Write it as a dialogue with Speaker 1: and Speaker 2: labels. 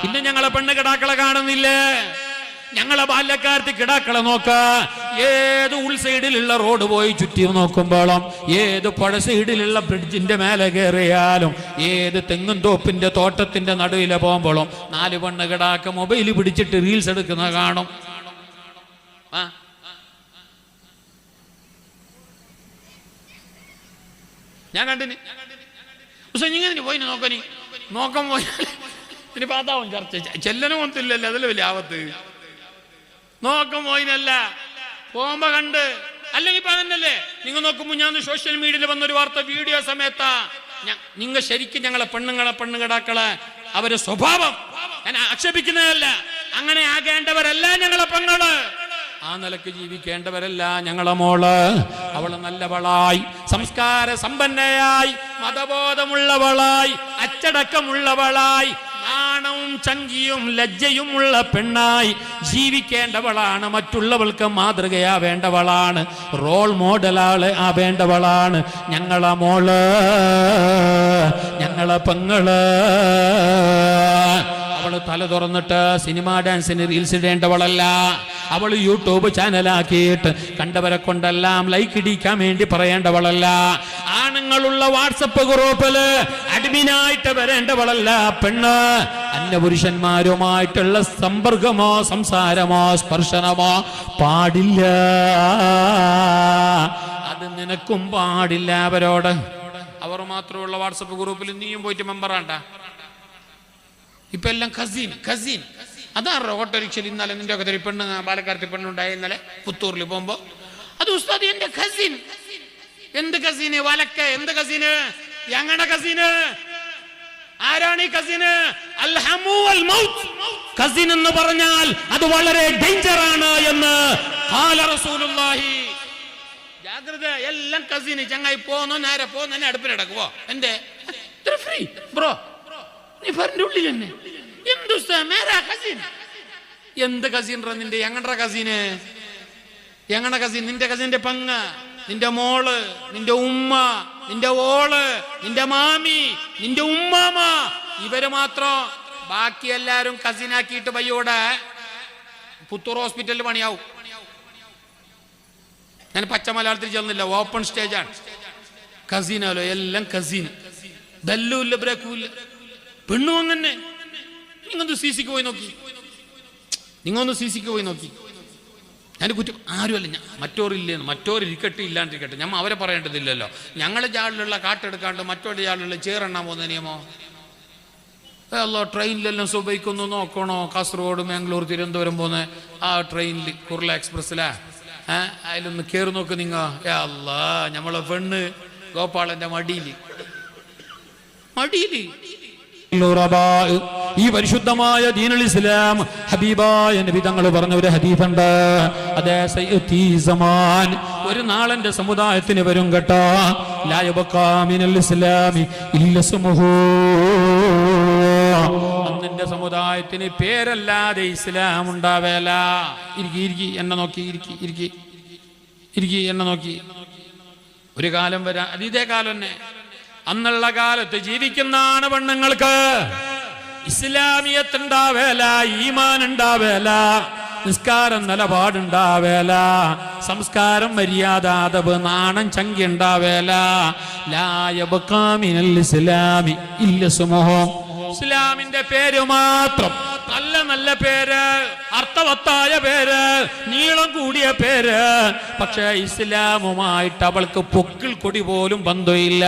Speaker 1: ഇന്ന് ഞങ്ങളെ പെണ്ണ് കിടാക്കളെ കാണുന്നില്ലേ? ഞങ്ങളെ ബാല്യക്കാരത്തി കിടാക്കളെ നോക്ക. ഏത് ഉൾസൈഡിലുള്ള റോഡ് പോയി ചുറ്റി നോക്കുമ്പോഴും, ഏത് പുഴ സൈഡിലുള്ള ബ്രിഡ്ജിന്റെ മേലെ കയറിയാലും, ഏത് തെങ്ങും തോപ്പിന്റെ തോട്ടത്തിന്റെ നടുവിലെ പോകുമ്പോഴും 4 പെണ്ണ് കിടാക്ക മൊബൈൽ പിടിച്ചിട്ട് റീൽസ് എടുക്കുന്ന കാണും. ഞാൻ കണ്ടിന്. പക്ഷെ ഇങ്ങനെ പോയി നോക്കനി നോക്കാൻ പോയി ഇനി പാത്താവും ചർച്ച ചെല്ലനും ഒത്തില്ലല്ലോ. അതല്ലേ വലിയ ആവത്ത്. നോക്കം പോയിനല്ല പോകുമ്പോ കണ്ട്. അല്ലെങ്കിൽ ഇപ്പൊ അതന്നല്ലേ നിങ്ങൾ നോക്കുമ്പോ ഞാൻ സോഷ്യൽ മീഡിയയിൽ വന്നൊരു വാർത്ത വീഡിയോ സമയത്താ. നിങ്ങൾ ശരിക്കും ഞങ്ങളെ പെണ്ണ് കിടാക്കളെ അവരെ സ്വഭാവം ഞാൻ ആക്ഷേപിക്കുന്നതല്ല. അങ്ങനെ ആകേണ്ടവരല്ല ഞങ്ങളെ പെങ്ങള്. ആ നിലക്ക് ജീവിക്കേണ്ടവരല്ല ഞങ്ങളെ മോള്. അവള് നല്ലവളായി, സംസ്കാര സമ്പന്നയായി, മതബോധമുള്ളവളായി, അച്ചടക്കമുള്ളവളായി, നാണവും ചങ്കിയും ലജ്ജയും ഉള്ള പെണ്ണായി ജീവിക്കേണ്ടവളാണ്. മറ്റുള്ളവൾക്ക് മാതൃകയാവേണ്ടവളാണ്. റോൾ മോഡലാള് ആവേണ്ടവളാണ് ഞങ്ങളെ മോള്, ഞങ്ങളെ പെങ്ങള്. അവള് തല തുറന്നിട്ട് സിനിമാ ഡാൻസിന് റീൽസ് ഇടേണ്ടവളല്ല. അവള് യൂട്യൂബ് ചാനലാക്കിയിട്ട് കണ്ടവരെ കൊണ്ടെല്ലാം ലൈക്ക് ഇടിക്കാൻ വേണ്ടി പറയേണ്ടവളല്ല. ആണുങ്ങളുള്ള വാട്സപ്പ് ഗ്രൂപ്പില് അഡ്മിനായിട്ട് വരേണ്ടവളല്ല പെണ്ണ്. അന്യപുരുഷന്മാരുമായിട്ടുള്ള സമ്പർക്കമോ സംസാരമോ സ്പർശനമോ പാടില്ല. അത് നിനക്കും പാടില്ല അവരോട്. അവർ മാത്രമുള്ള വാട്സപ്പ് ഗ്രൂപ്പിൽ നീയും പോയിട്ട് മെമ്പറാണ്ട. ഇപ്പൊ എല്ലാം കസീൻ. അതാണ് ഓട്ടോറിക്ഷയിൽ ഇന്നലെ നിന്റെ ഒക്കെ പെണ്ണ് പാലക്കാരത്തെ പെണ്ണുണ്ടായി. ഇന്നലെ പുത്തൂരിൽ പോകുമ്പോ അത് ഉസ്താദ് എന്റെ കസീൻ. എന്ത് കസീന്? വലക്ക. എന്ത് കസീന്? ഞങ്ങളുടെ കസീന്. ആരാണ് ഈ കസീന്? കസീൻ എന്ന് പറഞ്ഞാൽ അത് വളരെ ഡേഞ്ചർ ആണ് എന്ന് റസൂലുള്ളാഹി. ജാഗ്രത. എല്ലാം കസീന്. ചങ്ങായി പോന്നോ നേരെ പോന്നെ അടുപ്പിലടക്കുവോ? എന്റെ ഫ്രീ ബ്രോ, നീ ഫറിന്റെ ഉള്ളിൽ തന്നെ. എന്ത് കസീൻ നിന്റെ? ഞങ്ങളുടെ കസീന്. ഞങ്ങളുടെ കസീൻ നിന്റെ കസീന്റെ പങ്ങ്, നിന്റെ മോള്, നിന്റെ ഉമ്മ, നിന്റെ ഓള്, നിന്റെ മാമി, നിന്റെ ഉമ്മാമ, ഇവര് മാത്രം. ബാക്കി എല്ലാരും കസീനാക്കിയിട്ട് പയ്യോടെ പുത്തൂർ ഹോസ്പിറ്റലിൽ പണിയാവും. ഞാൻ പച്ച മലയാളത്തിൽ ചെന്നില്ല, ഓപ്പൺ സ്റ്റേജാണ്. കസീനാലോ എല്ലാം കസീൻ. ദല്ലൂല്ല ബ്രേക്കൂല്ല. പെണ്ണും അങ്ങനെ. നിങ്ങൊന്ന് സി സിക്ക് പോയി നോക്കി. ഞാൻ കുറ്റം ആരുമല്ല. മറ്റോരില്ലേന്ന്, മറ്റോരിരിക്കട്ടെ ഇല്ലാണ്ടിരിക്കട്ടെ, ഞമ്മ അവരെ പറയേണ്ടതില്ലല്ലോ. ഞങ്ങളുടെ ജാളിലുള്ള കാട്ടെടുക്കാണ്ട് മറ്റൊരു ജാളിലുള്ള ചേറെണ്ണാൻ പോകുന്ന നിയമോ? അല്ലോ ട്രെയിനിലെല്ലാം സുബൈക്കൊന്ന് നോക്കണോ? കാസർഗോഡ്, മാംഗ്ലൂർ, തിരുവനന്തപുരം പോകുന്ന ആ ട്രെയിനിൽ കുർല എക്സ്പ്രസ്സിലാ അതിലൊന്ന് കയറി നോക്ക് നിങ്ങ. അല്ലാ, നമ്മളെ പെണ്ണ് ഗോപാലന്റെ മടിയിൽ ഈ പരിശുദ്ധമായ ദീനുൽ ഇസ്ലാം ഹബീബായ നബി തങ്ങൾ പറഞ്ഞ ഒരു ഹദീസുണ്ട്. അതേ സമാൻ, ഒരു നാളെന്റെ സമുദായത്തിന് വരും കേട്ടോ. ലാ യബ്ഖാ മിനൽ ഇസ്ലാമി ഇല്ല സ്മുഹു. അന്നെന്റെ സമുദായത്തിന് പേരല്ലാതെ ഇസ്ലാം ഉണ്ടാവേല. ഇരിക്കി എന്നെ നോക്കി. ഒരു കാലം വരാ, അതേ കാലം തന്നെ. അന്നുള്ള കാലത്ത് ജീവിക്കുന്നതാണ് പെണ്ണുങ്ങൾക്ക് ഇസ്ലാമിയത്ത് ഉണ്ടാവേല, ഈമാൻ ഉണ്ടാവേല, നിസ്കാരം നിലപാടുണ്ടാവേല, സംസ്കാരം മര്യാദ അദബ് നാണം ചങ്കി ഉണ്ടാവേല. ലാ യബ്ഖാ മിനൽ ഇസ്ലാമി ഇല്ല സ്മുഹു. ഇസ്ലാമിന്റെ പേര് മാത്രം, നല്ല പേര്, അർത്ഥവത്തായ പേര്, നീളം കൂടിയ പേര്. പക്ഷെ ഇസ്ലാമുമായിട്ട് അവൾക്ക് പൊക്കിൾ കൊടി പോലും ബന്ധമില്ല.